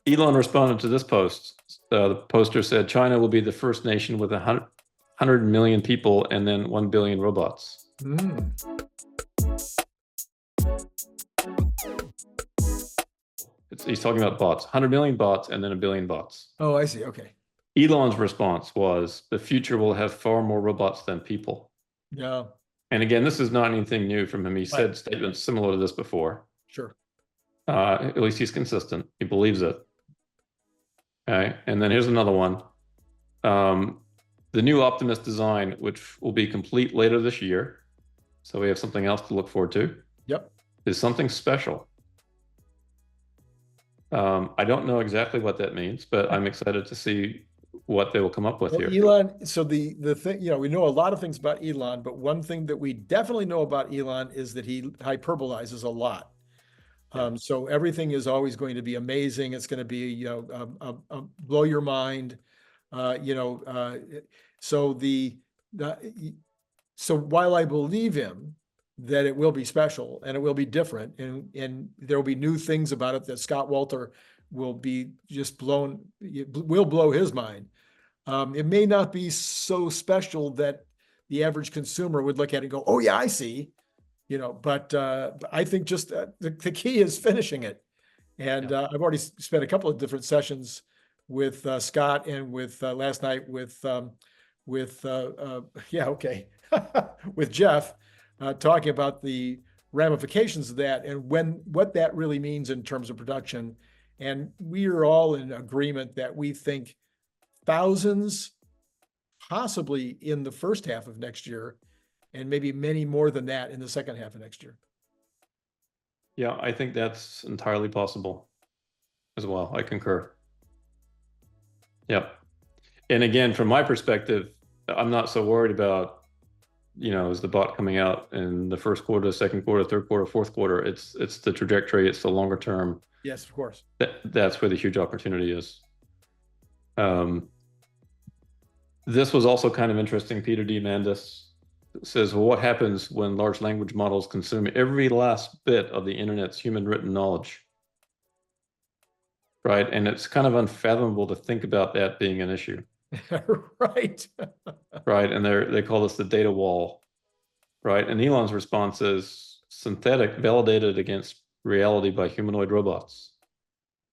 Elon responded to this post. The poster said, China will be the first nation with 100 million people and then 1 billion robots. He's talking about bots, 100 million bots and then 1 billion bots. Oh, I see. Okay. Elon's response was, the future will have far more robots than people. Yeah. And again, this is not anything new from him. He said statements similar to this before. Sure. At least he's consistent. He believes it. Okay. And then here's another one. The new Optimus design, which will be complete later this year, so we have something else to look forward to. Yep. Is something special. I don't know exactly what that means, but I'm excited to see what they will come up with here. Elon, so the thing, we know a lot of things about Elon, but one thing that we definitely know about Elon is that he hyperbolizes a lot. So everything is always going to be amazing. It's going to be, blow your mind. So while I believe him that it will be special and it will be different, and there will be new things about it that Scott Walter will be just will blow his mind. It may not be so special that the average consumer would look at it and go, oh yeah, I see, but I think just the key is finishing it. And I've already spent a couple of different sessions with Scott and with last night with Jeff, talking about the ramifications of that and what that really means in terms of production. And we are all in agreement that we think thousands, possibly in the first half of next year, and maybe many more than that in the second half of next year. Yeah, I think that's entirely possible as well. I concur. Yep. And again, from my perspective, I'm not so worried about, is the bot coming out in the first quarter, second quarter, third quarter, fourth quarter. It's the trajectory. It's the longer term. Yes, of course. That's where the huge opportunity is. This was also kind of interesting. Peter Diamandis says, well, what happens when large language models consume every last bit of the internet's human written knowledge? Right. And it's kind of unfathomable to think about that being an issue. Right. Right. And they call this the data wall. Right. And Elon's response is synthetic, validated against reality by humanoid robots.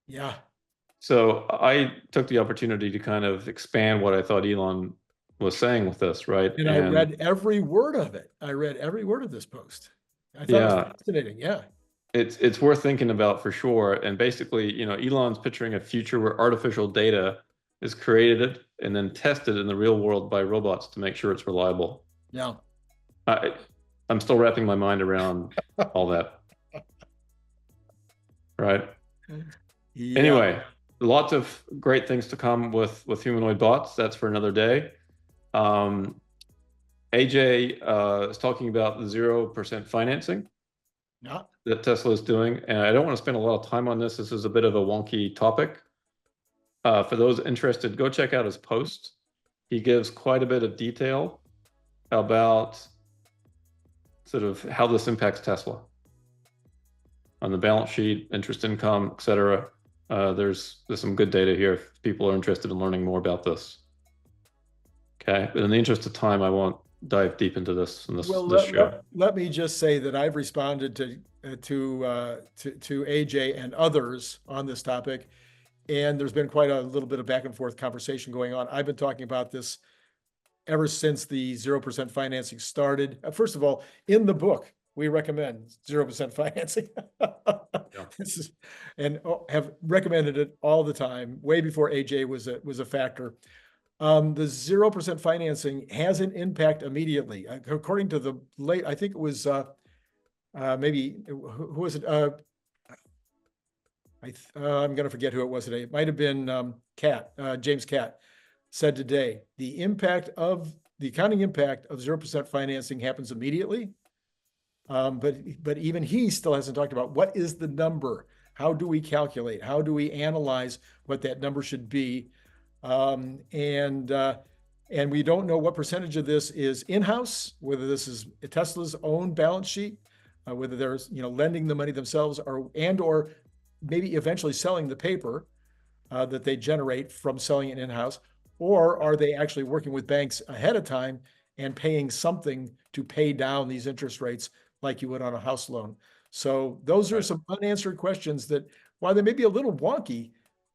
Yeah. So I took the opportunity to kind of expand what I thought Elon was saying with this, right? And I read every word of it. I read every word of this post. I thought it was fascinating. Yeah. It's worth thinking about for sure. And basically, Elon's picturing a future where artificial data is created and then tested in the real world by robots to make sure it's reliable. Yeah. I'm still wrapping my mind around all that. Right. Yeah. Anyway, lots of great things to come with humanoid bots. That's for another day. AJ is talking about the 0% financing that Tesla is doing. And I don't want to spend a lot of time on this. This is a bit of a wonky topic. For those interested, go check out his post. He gives quite a bit of detail about sort of how this impacts Tesla on the balance sheet, interest income, et cetera. There's some good data here if people are interested in learning more about this. Okay, but in the interest of time, I won't dive deep into this in this show. Let me just say that I've responded to AJ and others on this topic, and there's been quite a little bit of back and forth conversation going on. I've been talking about this ever since the 0% financing started. First of all, in the book, we recommend 0% financing. And have recommended it all the time, way before AJ was a factor. The 0% financing has an impact immediately. According to the late, I think it was maybe, who was it? I'm going to forget who it was today. It might have been James Catt said today, the accounting impact of 0% financing happens immediately. But even he still hasn't talked about what is the number? How do we calculate? How do we analyze what that number should be? And we don't know what percentage of this is in-house, whether this is Tesla's own balance sheet, whether there's lending the money themselves, or maybe eventually selling the paper that they generate from selling it in-house? Or are they actually working with banks ahead of time and paying something to pay down these interest rates like you would on a house loan? So those are some unanswered questions that, while they may be a little wonky,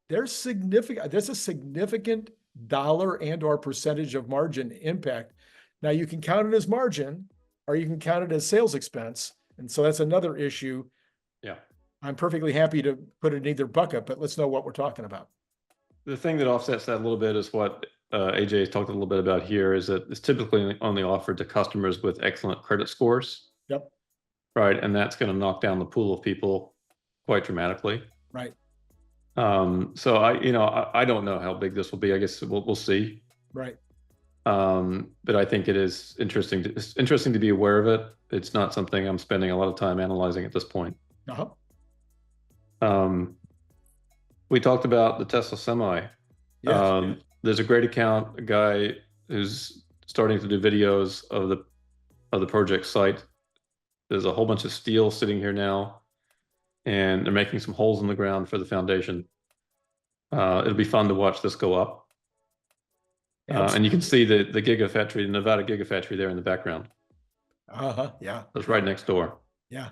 there's a significant dollar and or percentage of margin impact. Now you can count it as margin, or you can count it as sales expense. And so that's another issue. Yeah. I'm perfectly happy to put it in either bucket, but let's know what we're talking about. The thing that offsets that a little bit is what AJ talked a little bit about here, is that it's typically only offered to customers with excellent credit scores. Yep. Right. And that's going to knock down the pool of people quite dramatically. Right. So I don't know how big this will be. I guess we'll see. Right. But I think it's interesting to be aware of it. It's not something I'm spending a lot of time analyzing at this point. Uh-huh. We talked about the Tesla Semi. Yeah. There's a great account, a guy who's starting to do videos of the project site. There's a whole bunch of steel sitting here now, and they're making some holes in the ground for the foundation. It'll be fun to watch this go up. And you can see the Gigafactory, the Nevada Gigafactory there in the background. Uh-huh. Yeah. It's right next door. Yeah.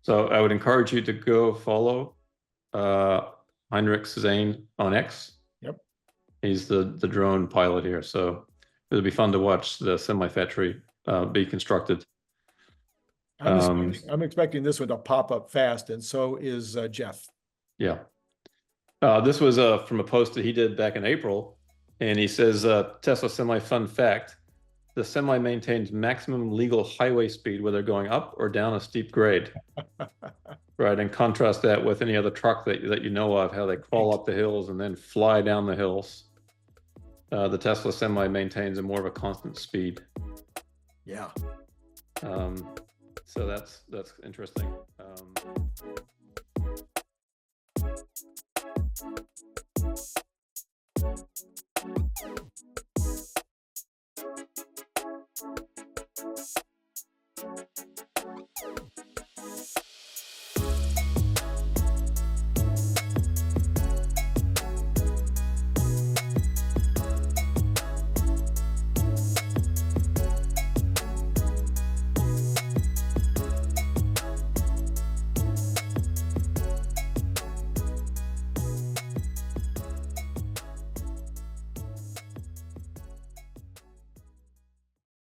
So I would encourage you to go follow 𝐒𝐭𝐤𝐴𝐻 on X. Yep. He's the drone pilot here. So it'll be fun to watch the semi factory be constructed. I'm expecting this one to pop up fast, and so is Jeff. Yeah. This was from a post that he did back in April, and he says, Tesla Semi fun fact, the Semi maintains maximum legal highway speed whether going up or down a steep grade. Right, and contrast that with any other truck that you know of, how they crawl up the hills and then fly down the hills. The Tesla Semi maintains a more of a constant speed. Yeah. So that's interesting.